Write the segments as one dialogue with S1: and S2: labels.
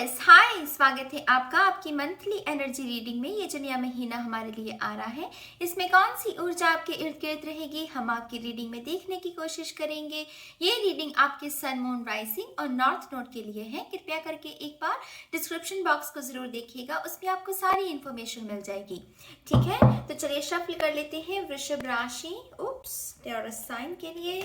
S1: Yes hi, स्वागत है आपका आपकी मंथली एनर्जी रीडिंग में। ये जो नया महीना हमारे लिए आ रहा है, इसमें कौन सी ऊर्जा आपके इर्द गिर्द रहेगी, हम आपकी रीडिंग में देखने की कोशिश करेंगे। ये रीडिंग आपके सन, मून, राइजिंग और नॉर्थ नोड के लिए है। कृपया करके एक बार डिस्क्रिप्शन बॉक्स को जरूर देखिएगा, उसमें आपको सारी इन्फॉर्मेशन मिल जाएगी। ठीक है, तो चलिए शफल कर लेते हैं वृषभ राशि टेरस साइन के लिए।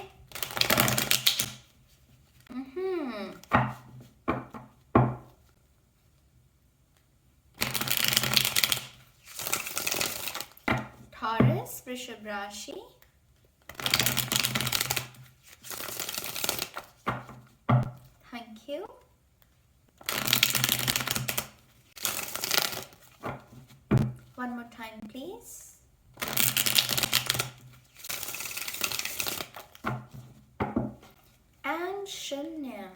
S1: टॉरस वृषभ राशि, thank you. One more time, please. And शून्य।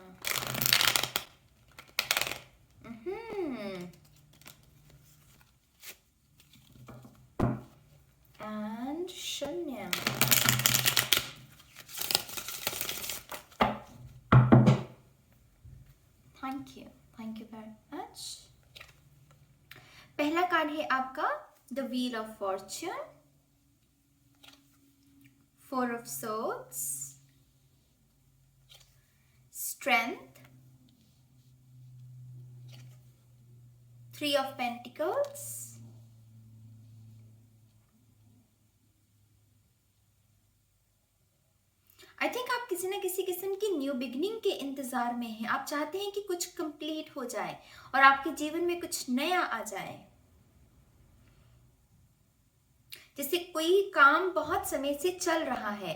S1: And शून्य। Thank you very much. पहला कार्ड है आपका the wheel of Fortune, four of swords, strength, three of pentacles, I think आप किसी न किसी किस्म की न्यू बिगनिंग के इंतजार में हैं। आप चाहते हैं कि कुछ कंप्लीट हो जाए और आपके जीवन में कुछ नया आ जाए। जैसे कोई काम बहुत समय से चल रहा है,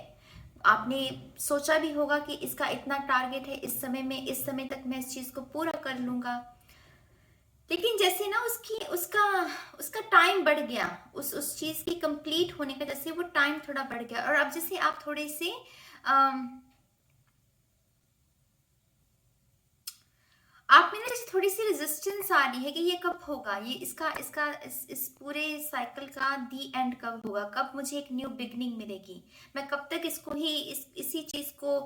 S1: आपने सोचा भी होगा कि इसका इतना टारगेट है, इस समय तक मैं इस चीज को पूरा कर लूंगा, लेकिन जैसे ना उसका टाइम बढ़ गया, उस चीज की कंप्लीट होने का जैसे वो टाइम थोड़ा बढ़ गया, और अब जैसे आप थोड़े से आप में ना जैसे थोड़ी सी रेजिस्टेंस आ रही है कि ये कब होगा, ये इस पूरे साइकिल का दी एंड कब होगा, कब मुझे एक न्यू बिगनिंग मिलेगी, मैं कब तक इसको ही इसी चीज को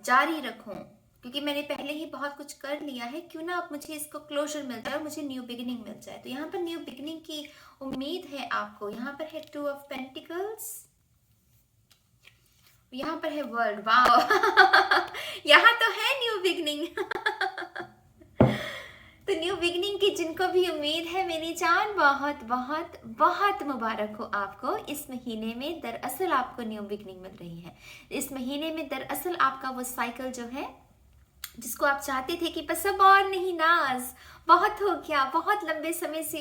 S1: जारी रखूं, क्योंकि मैंने पहले ही बहुत कुछ कर लिया है, क्यों ना अब मुझे इसको क्लोजर मिल जाए और मुझे न्यू बिगनिंग मिल जाए। तो यहाँ पर न्यू बिगनिंग की उम्मीद है आपको। यहाँ पर है टू ऑफ पेंटिकल्स, यहाँ पर है वर्ल्ड। वाओ यहाँ तो है न्यू बिगनिंग तो न्यू बिगनिंग की जिनको भी उम्मीद है मेरी जान, बहुत बहुत बहुत मुबारक हो आपको। इस महीने में दरअसल आपको न्यू बिगनिंग मिल रही है। इस महीने में दरअसल आपका वो साइकिल जो है जिसको आप चाहते थे कि बस अब और नहीं नाज, बहुत हो गया, बहुत लंबे समय से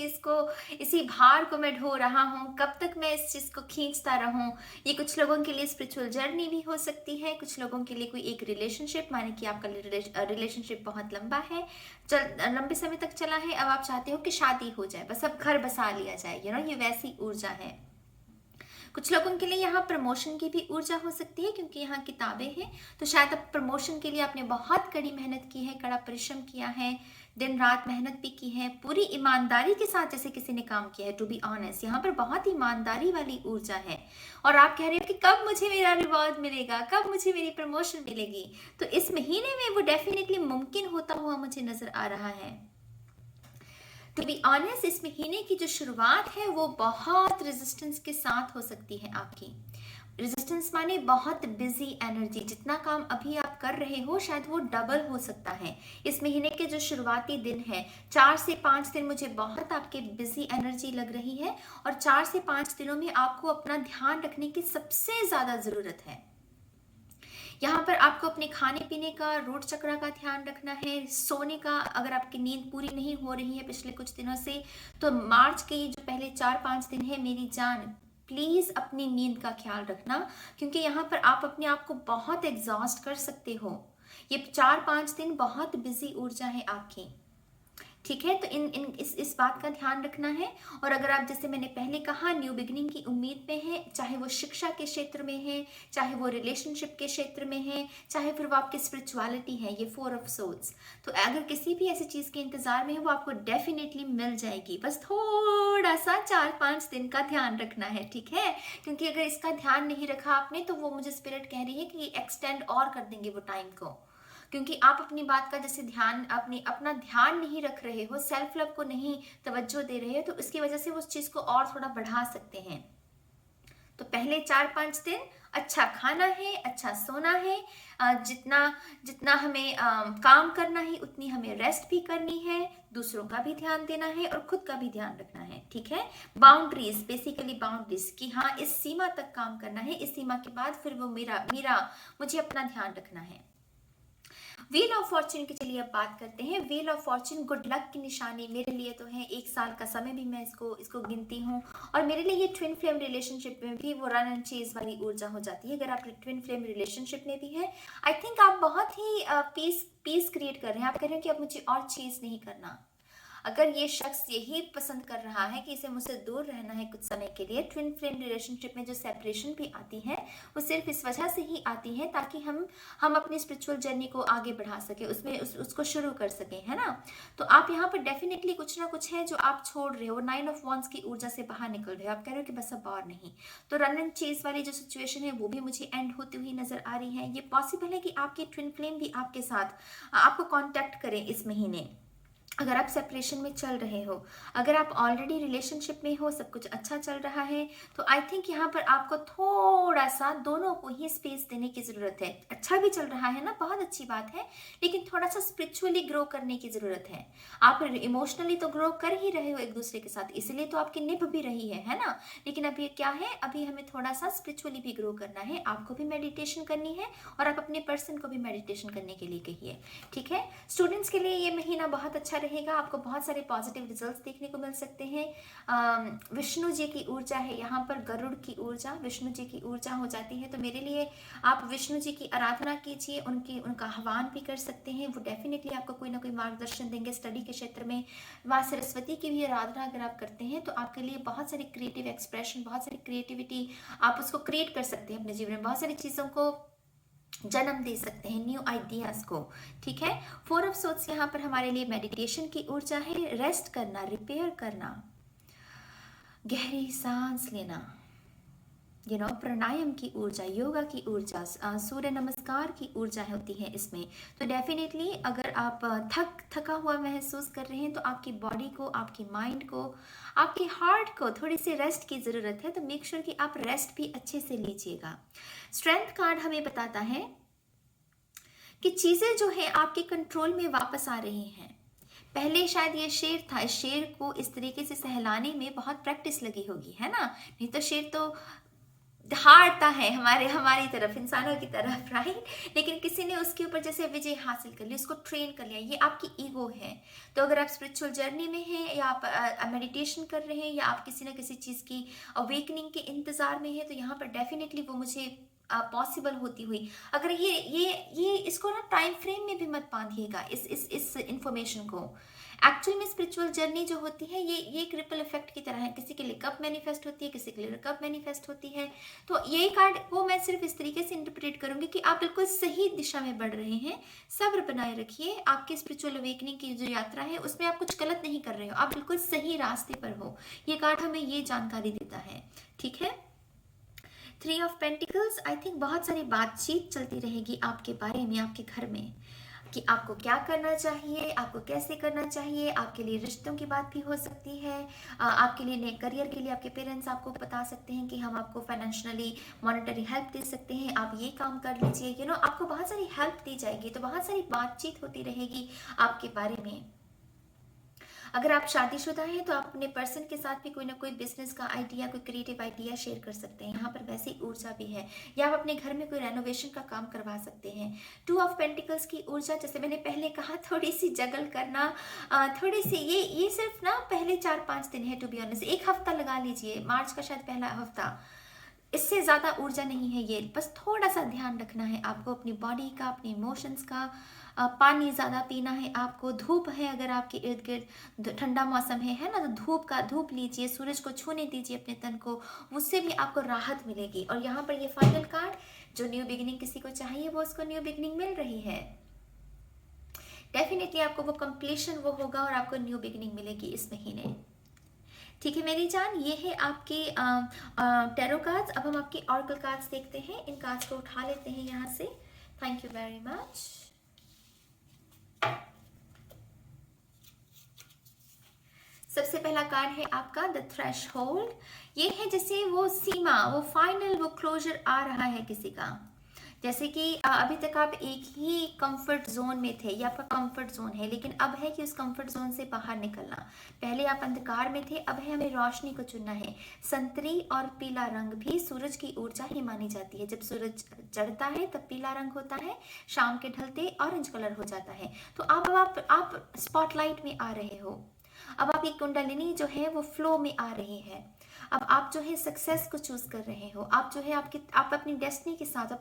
S1: इसी भार को मैं ढो रहा हूँ, कब तक मैं इस चीज को खींचता रहूं। ये कुछ लोगों के लिए स्पिरिचुअल जर्नी भी हो सकती है, कुछ लोगों के लिए कोई एक रिलेशनशिप, माने कि आपका रिलेशनशिप बहुत लंबा है, लंबे समय तक चला है, अब आप चाहते हो कि शादी हो जाए, बस अब घर बसा लिया जाए, ये वैसी ऊर्जा है। कुछ लोगों के लिए यहाँ प्रमोशन की भी ऊर्जा हो सकती है, क्योंकि यहाँ किताबें हैं, तो शायद अब प्रमोशन के लिए आपने बहुत कड़ी मेहनत की है, कड़ा परिश्रम किया है, दिन रात मेहनत भी की है, पूरी ईमानदारी के साथ जैसे किसी ने काम किया है। टू बी ऑनेस्ट, यहाँ पर बहुत ईमानदारी वाली ऊर्जा है, और आप कह रहे हो कि कब मुझे मेरा रिवॉर्ड मिलेगा, कब मुझे मेरी प्रमोशन मिलेगी। तो इस महीने में वो डेफिनेटली मुमकिन होता हुआ मुझे नजर आ रहा है। टू बी ऑनेस्ट, इस महीने की जो शुरुआत है वो बहुत रेजिस्टेंस के साथ हो सकती है आपकी। रेजिस्टेंस माने बहुत बिजी एनर्जी, जितना काम अभी आप कर रहे हो शायद वो डबल हो सकता है। इस महीने के जो शुरुआती दिन है, 4 से 5 दिन मुझे बहुत आपके बिजी एनर्जी लग रही है, और 4 से 5 दिनों में आपको अपना ध्यान रखने की सबसे ज्यादा जरूरत है। यहाँ पर आपको अपने खाने पीने का, रूट चक्र का ध्यान रखना है, सोने का, अगर आपकी नींद पूरी नहीं हो रही है पिछले कुछ दिनों से, तो मार्च के जो पहले 4-5 दिन है मेरी जान, प्लीज अपनी नींद का ख्याल रखना, क्योंकि यहाँ पर आप अपने आप को बहुत एग्जॉस्ट कर सकते हो। ये 4-5 दिन बहुत बिजी ऊर्जा है आपकी, ठीक है। तो इस बात का ध्यान रखना है। और अगर आप, जैसे मैंने पहले कहा, न्यू बिगनिंग की उम्मीद में है, चाहे वो शिक्षा के क्षेत्र में है, चाहे वो रिलेशनशिप के क्षेत्र में है, चाहे फिर वो आपकी स्पिरिचुअलिटी है, ये 4 ऑफ सोर्ड्स, तो अगर किसी भी ऐसी चीज के इंतजार में है वो आपको डेफिनेटली मिल जाएगी। बस थोड़ा सा 4-5 दिन का ध्यान रखना है, ठीक है, क्योंकि अगर इसका ध्यान नहीं रखा आपने तो वो, मुझे स्पिरिट कह रही है कि एक्सटेंड और कर देंगे वो टाइम को। क्योंकि आप अपनी बात का जैसे ध्यान अपना ध्यान नहीं रख रहे हो, सेल्फ लव को नहीं तवज्जो दे रहे हो, तो उसकी वजह से वो उस चीज को और थोड़ा बढ़ा सकते हैं। तो पहले 4-5 दिन अच्छा खाना है, अच्छा सोना है, जितना जितना हमें काम करना है उतनी हमें रेस्ट भी करनी है, दूसरों का भी ध्यान देना है और खुद का भी ध्यान रखना है। ठीक है, बाउंड्रीज, बेसिकली बाउंड्रीज कि हाँ इस सीमा तक काम करना है, इस सीमा के बाद फिर वो मेरा मेरा मुझे अपना ध्यान रखना है। व्हील ऑफ फॉर्च्यून की चलिए अब बात करते हैं। Wheel of Fortune good luck की निशानी मेरे लिए तो है, 1 साल का समय भी मैं इसको गिनती हूँ, और मेरे लिए ये ट्विन फ्लेम रिलेशनशिप में भी वो रन एंड चेज वाली ऊर्जा हो जाती है। अगर आप ट्विन फ्लेम रिलेशनशिप में भी है, आई थिंक आप बहुत ही पीस क्रिएट कर रहे हैं। आप कह रहे हैं कि अब मुझे और चीज नहीं करना। अगर ये शख्स यही पसंद कर रहा है कि इसे मुझसे दूर रहना है कुछ समय के लिए, ट्विन फ्लेम रिलेशनशिप में जो सेपरेशन भी आती है वो सिर्फ इस वजह से ही आती है ताकि हम अपनी स्पिरिचुअल जर्नी को आगे बढ़ा सके, उसमें उसको शुरू कर सकें, है ना। तो आप यहाँ पर डेफिनेटली कुछ ना कुछ है जो आप छोड़ रहे हो, 9 ऑफ वॉन्ड्स की ऊर्जा से बाहर निकल रहे हो, आप कह रहे हो कि बस अब और नहीं। तो रन एंड चेज वाली जो सिचुएशन है वो भी मुझे एंड होती हुई नजर आ रही है। ये पॉसिबल है कि आपकी ट्विन फ्लेम भी आपके साथ आपको कॉन्टेक्ट करें इस महीने, अगर आप सेपरेशन में चल रहे हो। अगर आप ऑलरेडी रिलेशनशिप में हो, सब कुछ अच्छा चल रहा है, तो आई थिंक यहाँ पर आपको थोड़ा सा दोनों को ही स्पेस देने की जरूरत है। अच्छा भी चल रहा है ना, बहुत अच्छी बात है, लेकिन थोड़ा सा स्पिरिचुअली ग्रो करने की जरूरत है। आप इमोशनली तो ग्रो कर ही रहे हो एक दूसरे के साथ, इसलिए तो आपकी निभ भी रही है ना। लेकिन अभी क्या है, अभी हमें थोड़ा सा स्पिरिचुअली भी ग्रो करना है। आपको भी मेडिटेशन करनी है और आप अपने पर्सन को भी मेडिटेशन करने के लिए कहिए। ठीक है, स्टूडेंट्स के लिए ये महीना बहुत अच्छा रहेगा, आपको बहुत सारे पॉजिटिव रिजल्ट्स देखने को मिल सकते हैं। विष्णु जी की ऊर्जा है यहाँ पर, गरुड़ की ऊर्जा, विष्णु जी की ऊर्जा हो जाती है। तो मेरे लिए आप विष्णु जी की आराधना कीजिए, उनका आह्वान भी कर सकते हैं, वो डेफिनेटली आपको कोई ना कोई मार्गदर्शन देंगे स्टडी के क्षेत्र में। माँ सरस्वती की भी आराधना अगर आप करते हैं तो आपके लिए बहुत सारी क्रिएटिव एक्सप्रेशन, बहुत सारी क्रिएटिविटी आप उसको क्रिएट कर सकते हैं अपने जीवन में, बहुत सारी चीज़ों को जन्म दे सकते हैं, न्यू आइडियाज को। ठीक है, 4 ऑफ सोर्ट्स यहाँ पर हमारे लिए मेडिटेशन की ऊर्जा है, रेस्ट करना, रिपेयर करना, गहरी सांस लेना, प्राणायाम की ऊर्जा, योगा की ऊर्जा, सूर्य नमस्कार की ऊर्जा होती है इसमें। तो डेफिनेटली अगर आप थका हुआ महसूस कर रहे हैं तो आपकी बॉडी को, आपकी माइंड को, आपके हार्ट को थोड़ी सी रेस्ट की ज़रूरत है। तो मेक श्योर कि आप रेस्ट भी अच्छे से लीजिएगा। स्ट्रेंथ कार्ड हमें बताता है कि चीज़ें जो है आपके कंट्रोल में वापस आ रही हैं। पहले शायद ये शेर था, इस शेर को इस तरीके से सहलाने में बहुत प्रैक्टिस लगी होगी, है ना। नहीं तो शेर तो हारता है हमारी तरफ, इंसानों की तरफ, राइट। लेकिन किसी ने उसके ऊपर जैसे विजय हासिल कर ली, उसको ट्रेन कर लिया, ये आपकी ईगो है। तो अगर आप स्पिरिचुअल जर्नी में हैं या आप मेडिटेशन कर रहे हैं या आप किसी न किसी चीज़ की अवेकनिंग के इंतजार में है, तो यहाँ पर डेफिनेटली वो मुझे पॉसिबल होती हुई, अगर ये इसको ना टाइम फ्रेम में भी मत बांधिएगा इस इंफॉर्मेशन को। एक्चुअल में स्पिरिचुअल जर्नी जो होती है ये एक रिपल इफेक्ट की तरह है, किसी के लिए कब मैनिफेस्ट होती है, किसी के लिए कब मैनिफेस्ट होती है। तो ये कार्ड को मैं सिर्फ इस तरीके से इंटरप्रेट करूंगी कि आप बिल्कुल सही दिशा में बढ़ रहे हैं, सब्र बनाए रखिए। आपके स्पिरिचुअल अवेकनिंग की जो यात्रा है उसमें आप कुछ गलत नहीं कर रहे हो, आप बिल्कुल सही रास्ते पर हो। ये कार्ड हमें ये जानकारी देता है। ठीक है, 3 ऑफ पेंटिकल्स, आई थिंक बहुत सारी बातचीत चलती रहेगी आपके बारे में, आपके घर में, कि आपको क्या करना चाहिए, आपको कैसे करना चाहिए। आपके लिए रिश्तों की बात भी हो सकती है, आपके लिए नए करियर के लिए आपके पेरेंट्स आपको बता सकते हैं कि हम आपको फाइनेंशियली मॉनेटरी हेल्प दे सकते हैं, आप ये काम कर लीजिए, आपको बहुत सारी हेल्प दी जाएगी। तो बहुत सारी बातचीत होती रहेगी आपके बारे में। अगर आप शादीशुदा हैं तो आप अपने पर्सन के साथ भी कोई ना कोई बिजनेस का आइडिया, कोई क्रिएटिव आइडिया शेयर कर सकते हैं। यहाँ पर वैसी ऊर्जा भी है, या आप अपने घर में कोई रेनोवेशन का काम करवा सकते हैं। 2 ऑफ पेंटिकल्स की ऊर्जा, जैसे मैंने पहले कहा, थोड़ी सी जगल करना, थोड़ी सी ये सिर्फ ना पहले 4-5 दिन है, टू बी ऑनेस्ट। 1 हफ्ता लगा लीजिए, मार्च का शायद पहला हफ्ता, इससे ज़्यादा ऊर्जा नहीं है ये। बस थोड़ा सा ध्यान रखना है आपको अपनी बॉडी का, अपने इमोशंस का। पानी ज़्यादा पीना है आपको। धूप है अगर आपके इर्द गिर्द, ठंडा मौसम है ना, तो धूप लीजिए, सूरज को छूने दीजिए अपने तन को, उससे भी आपको राहत मिलेगी। और यहाँ पर ये फाइनल कार्ड, जो न्यू बिगिनिंग किसी को चाहिए वो उसको न्यू बिगिनिंग मिल रही है। डेफिनेटली आपको वो कंप्लीशन वो होगा और आपको न्यू बिगिनिंग मिलेगी इस महीने। ठीक है मेरी जान, ये है आपके टैरो कार्ड्स। अब हम आपके ऑरेकल कार्ड्स देखते हैं। इन कार्ड्स को उठा लेते हैं यहाँ से। Thank you very much. सबसे पहला कार्ड है आपका द थ्रेशहोल्ड। ये है जैसे वो सीमा, वो फाइनल, वो क्लोजर आ रहा है किसी का। जैसे कि अभी तक आप एक ही कंफर्ट जोन में थे, ये आपका कंफर्ट जोन है, लेकिन अब है कि उस कंफर्ट जोन से बाहर निकलना। पहले आप अंधकार में थे, अब है हमें रोशनी को चुनना है। संतरी और पीला रंग भी सूरज की ऊर्जा ही मानी जाती है। जब सूरज चढ़ता है तब पीला रंग होता है, शाम के ढलते ऑरेंज कलर हो जाता है। तो अब आप स्पॉटलाइट में आ रहे हो। अब आपकी कुंडलिनी जो है वो फ्लो में आ रही है। अब आप जो है सक्सेस को चूज कर रहे हो। आप जो है आप अपनी डेस्टिनी के साथ,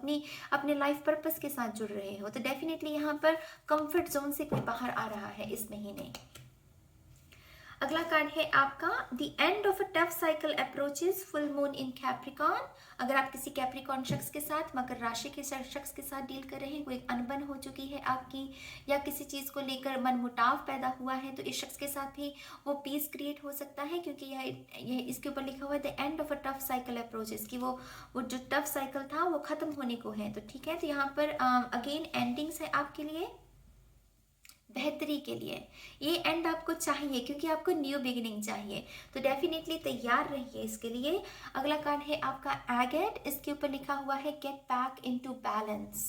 S1: अपने लाइफ पर्पस के साथ जुड़ रहे हो। तो डेफिनेटली यहाँ पर कंफर्ट जोन से कोई बाहर आ रहा है इस महीने। अगला कार्ड है आपका the end of a tough cycle approaches, full moon in Capricorn. अगर आप किसी कैप्रिकॉन शख्स के साथ, मकर राशि के शख्स के साथ डील कर रहे हैं, कोई अनबन हो चुकी है आपकी, या किसी चीज को लेकर मनमुटाव पैदा हुआ है, तो इस शख्स के साथ भी वो पीस क्रिएट हो सकता है। क्योंकि यह इसके ऊपर लिखा हुआ है the end of a tough cycle approaches, कि वो जो टफ साइकिल था वो खत्म होने को है। तो ठीक है, तो यहाँ पर अगेन एंडिंग्स है आपके लिए, बेहतरी के लिए। ये एंड आपको चाहिए क्योंकि आपको न्यू बिगिनिंग चाहिए। तो डेफिनेटली तैयार रहिए इसके लिए। अगला कार्ड है आपका एगेट। इसके ऊपर लिखा हुआ है get back into balance.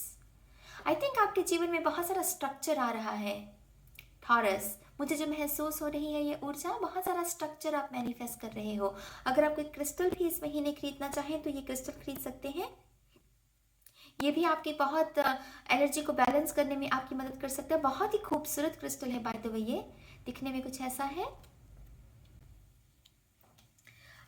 S1: I think आपके जीवन में बहुत सारा स्ट्रक्चर आ रहा है थॉरस। मुझे जो महसूस हो रही है ये ऊर्जा, बहुत सारा स्ट्रक्चर आप मैनिफेस्ट कर रहे हो। अगर आप कोई क्रिस्टल भी इस महीने खरीदना चाहें तो ये क्रिस्टल खरीद सकते हैं। ये भी आपकी बहुत एनर्जी को बैलेंस करने में आपकी मदद कर सकता है। बहुत ही खूबसूरत क्रिस्टल है बाय द वे, ये दिखने में कुछ ऐसा है।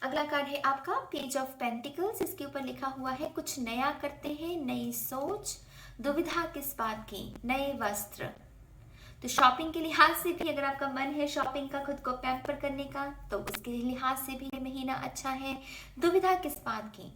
S1: अगला कार्ड है आपका पेज ऑफ पेंटिकल्स। इसके ऊपर लिखा हुआ है कुछ नया करते हैं, नई सोच, दुविधा किस बात की, नए वस्त्र। तो शॉपिंग के लिहाज से भी अगर आपका मन है शॉपिंग का, खुद को पैम्पर करने का, तो उसके लिहाज से भी ये महीना अच्छा है। दुविधा किस बात की,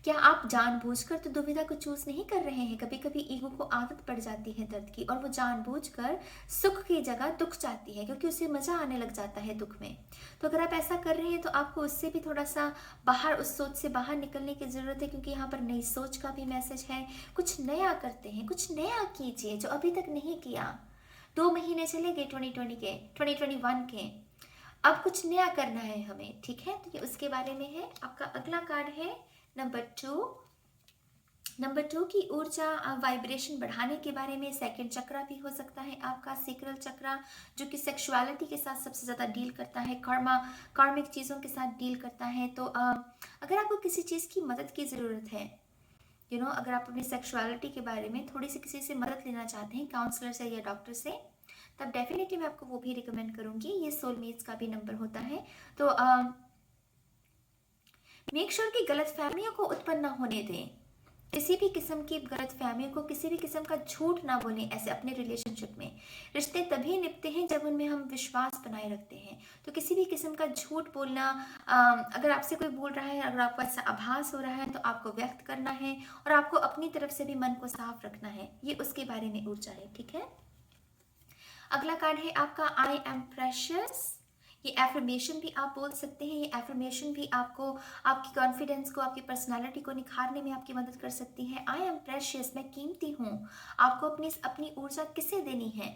S1: क्या आप जानबूझकर तो दुविधा को चूज नहीं कर रहे हैं? कभी कभी ईगो को आदत पड़ जाती है दर्द की, और वो जानबूझकर सुख की जगह दुख चाहती है, क्योंकि उसे मजा आने लग जाता है दुख में। तो अगर आप ऐसा कर रहे हैं तो आपको उससे भी थोड़ा सा बाहर, उस सोच से बाहर निकलने की जरूरत है, क्योंकि यहाँ पर नई सोच का भी मैसेज है। कुछ नया करते हैं, कुछ नया कीजिए जो अभी तक नहीं किया। 2 महीने चले गए 2021 के, अब कुछ नया करना है हमें, ठीक है। तो ये उसके बारे में है। आपका अगला कार्ड है नंबर 2 की ऊर्जा, वाइब्रेशन बढ़ाने के बारे में। सेकंड चक्रा भी हो सकता है आपका, सेक्रल चक्रा, जो कि सेक्सुअलिटी के साथ सबसे ज़्यादा डील करता है, कार्मिक चीज़ों के साथ डील करता है। तो अगर आपको किसी चीज़ की मदद की ज़रूरत है, अगर आप अपनी सेक्सुअलिटी के बारे में थोड़ी सी किसी से मदद लेना चाहते हैं, काउंसलर से या डॉक्टर से, तब डेफिनेटली मैं आपको वो भी रिकमेंड करूँगी। ये सोलमेट्स का भी नंबर होता है। तो मेक श्योर कि गलत फहमियों को उत्पन्न ना होने दें। किसी भी किस्म की गलत फहमियों को, किसी भी किस्म का झूठ ना बोलें ऐसे अपने रिलेशनशिप में। रिश्ते तभी निपते हैं जब उनमें हम विश्वास बनाए रखते हैं। तो किसी भी किस्म का झूठ बोलना, अगर आपसे कोई बोल रहा है, अगर आपको ऐसा आभास हो रहा है, तो आपको व्यक्त करना है, और आपको अपनी तरफ से भी मन को साफ रखना है। ये उसके बारे में ऊर्जा है, ठीक है। अगला कार्ड है आपका आई एम प्रेशियस। ये एफर्मेशन भी आप बोल सकते हैं। ये एफर्मेशन भी आपको, आपकी कॉन्फिडेंस को, आपकी पर्सनालिटी को निखारने में आपकी मदद कर सकती है। आई एम प्रेशियस, मैं कीमती हूँ। आपको अपनी ऊर्जा किसे देनी है?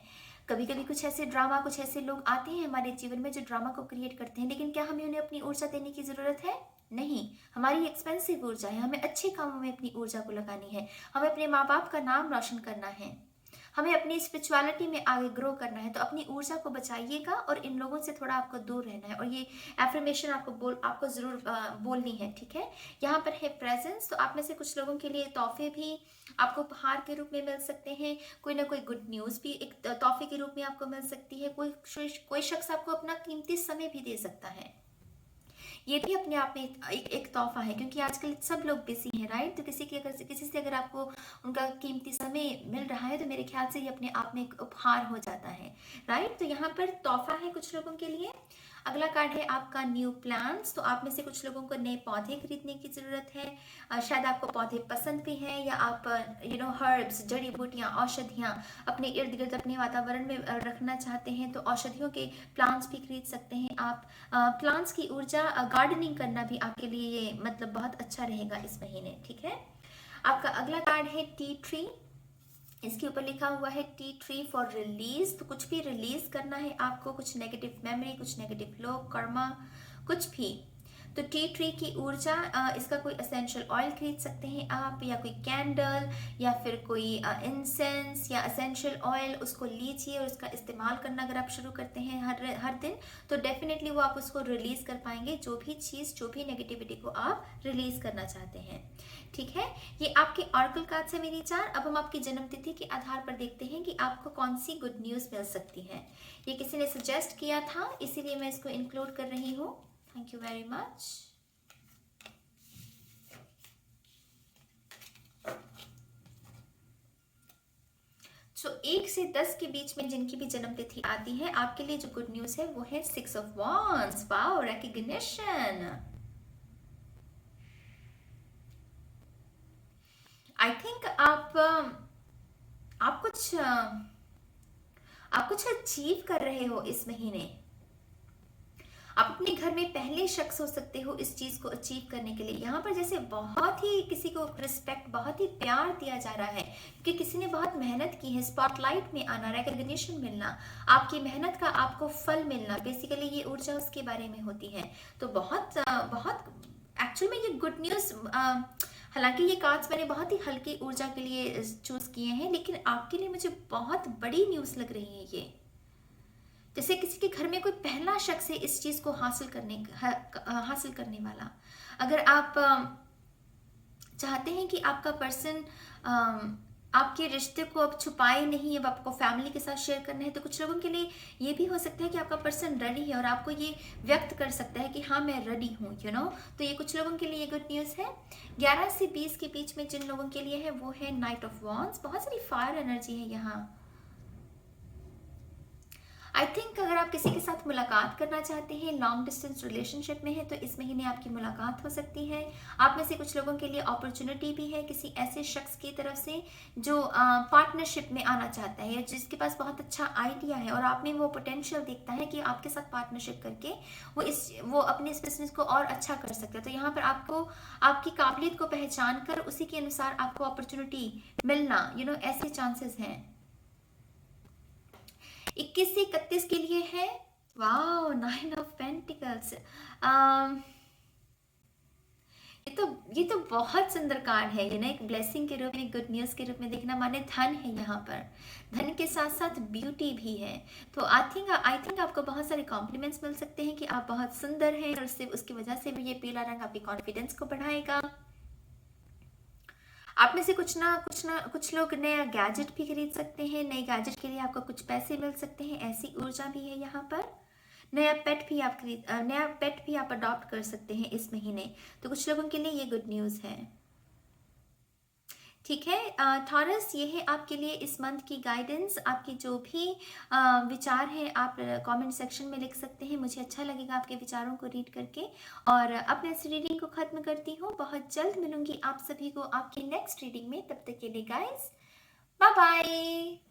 S1: कभी कभी कुछ ऐसे ड्रामा, कुछ ऐसे लोग आते हैं हमारे जीवन में जो ड्रामा को क्रिएट करते हैं, लेकिन क्या हमें उन्हें अपनी ऊर्जा देने की ज़रूरत है? नहीं। हमारी एक्सपेंसिव ऊर्जा है, हमें अच्छे कामों में अपनी ऊर्जा को लगानी है। हमें अपने माँ बाप का नाम रोशन करना है, हमें अपनी स्पिरिचुअलिटी में आगे ग्रो करना है। तो अपनी ऊर्जा को बचाइएगा, और इन लोगों से थोड़ा आपको दूर रहना है। और ये एफर्मेशन आपको ज़रूर बोलनी है, ठीक है। यहाँ पर है प्रेजेंस। तो आप में से कुछ लोगों के लिए तोहफे भी आपको उपहार के रूप में मिल सकते हैं। कोई ना कोई गुड न्यूज़ भी एक तोहफे के रूप में आपको मिल सकती है। कोई शख्स आपको अपना कीमती समय भी दे सकता है। ये भी अपने आप में एक तोहफा है, क्योंकि आजकल सब लोग बिजी हैं, राइट। तो किसी से अगर आपको उनका कीमती समय मिल रहा है, तो मेरे ख्याल से ये अपने आप में एक उपहार हो जाता है, राइट। तो यहाँ पर तोहफा है कुछ लोगों के लिए। अगला कार्ड है आपका न्यू प्लान्स। तो आप में से कुछ लोगों को नए पौधे खरीदने की ज़रूरत है। शायद आपको पौधे पसंद भी हैं, या आप हर्ब्स, जड़ी बूटियाँ, औषधियाँ अपने इर्द गिर्द, अपने वातावरण में रखना चाहते हैं, तो औषधियों के प्लांट्स भी खरीद सकते हैं आप। प्लांट्स की ऊर्जा, गार्डनिंग करना भी आपके लिए ये मतलब बहुत अच्छा रहेगा इस महीने, ठीक है। आपका अगला कार्ड है टी ट्री। इसके ऊपर लिखा हुआ है T3 फॉर रिलीज। तो कुछ भी रिलीज करना है आपको, कुछ नेगेटिव मेमोरी, कुछ नेगेटिव लोग, कर्मा, कुछ भी। तो T3 की ऊर्जा, इसका कोई एसेंशियल ऑयल खरीद सकते हैं आप, या कोई कैंडल, या फिर कोई इंसेंस या एसेंशियल ऑयल, उसको लीजिए और उसका इस्तेमाल करना अगर आप शुरू करते हैं हर दिन, तो डेफिनेटली वो आप उसको रिलीज कर पाएंगे, जो भी चीज़, जो भी नेगेटिविटी को आप रिलीज करना चाहते हैं। ठीक है, ये आपके ऑरेकल कार्ड से मेरी जान। अब हम आपकी जन्मतिथि के आधार पर देखते हैं कि आपको कौन सी गुड न्यूज़ मिल सकती है। ये किसी ने सजेस्ट किया था, इसीलिए मैं इसको इंक्लूड कर रही हूँ। Thank you very much. So 1 से 10 के बीच में जिनकी भी जन्मतिथि आती है, आपके लिए जो गुड न्यूज़ है वो है 6 of wands. Wow, recognition. I think आप कुछ अचीव कर रहे हो इस महीने। आप अपने घर में पहले शख्स हो सकते हो इस चीज को अचीव करने के लिए। यहाँ पर जैसे बहुत ही किसी को रिस्पेक्ट, बहुत ही प्यार दिया जा रहा है कि किसी ने बहुत मेहनत की है, स्पॉटलाइट में आना, रिकग्निशन मिलना, आपकी मेहनत का आपको फल मिलना, बेसिकली ये ऊर्जा उसके बारे में होती है। तो बहुत बहुत एक्चुअल में ये गुड न्यूज, हालांकि ये कार्ड्स मैंने बहुत ही हल्की ऊर्जा के लिए चूज किए हैं, लेकिन आपके लिए मुझे बहुत बड़ी न्यूज लग रही है ये। जैसे किसी के घर में कोई पहला शख्स है इस चीज को हासिल करने वाला। अगर आप चाहते हैं कि आपका पर्सन आपके रिश्ते को अब छुपाए नहीं, अब आपको फैमिली के साथ शेयर करना है, तो कुछ लोगों के लिए ये भी हो सकता है कि आपका पर्सन रेडी है और आपको ये व्यक्त कर सकता है कि हाँ मैं रेडी हूँ, यू नो। तो ये कुछ लोगों के लिए गुड न्यूज़ है। 11 से 20 के बीच में जिन लोगों के लिए है वो है नाइट ऑफ वॉन्ड्स। बहुत सारी फायर एनर्जी है यहाँ। आई थिंक अगर आप किसी के साथ मुलाकात करना चाहते हैं, लॉन्ग डिस्टेंस रिलेशनशिप में है, तो इस महीने आपकी मुलाकात हो सकती है। आप में से कुछ लोगों के लिए अपॉर्चुनिटी भी है किसी ऐसे शख्स की तरफ से जो पार्टनरशिप में आना चाहता है, जिसके पास बहुत अच्छा आइडिया है और आप में वो पोटेंशियल देखता है कि आपके साथ पार्टनरशिप करके वो अपने इस बिजनेस को और अच्छा कर सकता है। तो यहाँ पर आपको आपकी काबिलियत को पहचान कर उसी के अनुसार आपको अपॉर्चुनिटी मिलना, ऐसे चांसेस हैं। 21 से 31 के लिए है, वाओ, 9 ऑफ पेंटिकल्स। ये तो बहुत सुंदर कार्ड है, एक ब्लेसिंग के रूप में, गुड न्यूज के रूप में देखना, माने धन है यहाँ पर, धन के साथ साथ ब्यूटी भी है। तो आई थिंक आपको बहुत सारे कॉम्प्लीमेंट्स मिल सकते हैं कि आप बहुत सुंदर हैं, और उसकी वजह से भी ये पीला रंग आपकी कॉन्फिडेंस को बढ़ाएगा। आप में से कुछ लोग नया गैजेट भी खरीद सकते हैं। नए गैजेट के लिए आपको कुछ पैसे मिल सकते हैं, ऐसी ऊर्जा भी है यहाँ पर। नया पेट भी आप अडॉप्ट कर सकते हैं इस महीने। तो कुछ लोगों के लिए ये गुड न्यूज़ है। ठीक है थॉरस, ये है आपके लिए इस मंथ की गाइडेंस। आपके जो भी विचार हैं आप कमेंट सेक्शन में लिख सकते हैं, मुझे अच्छा लगेगा आपके विचारों को रीड करके। और अपने इस रीडिंग को ख़त्म करती हूँ। बहुत जल्द मिलूंगी आप सभी को आपकी नेक्स्ट रीडिंग में। तब तक के लिए गाइस, बाय बाय।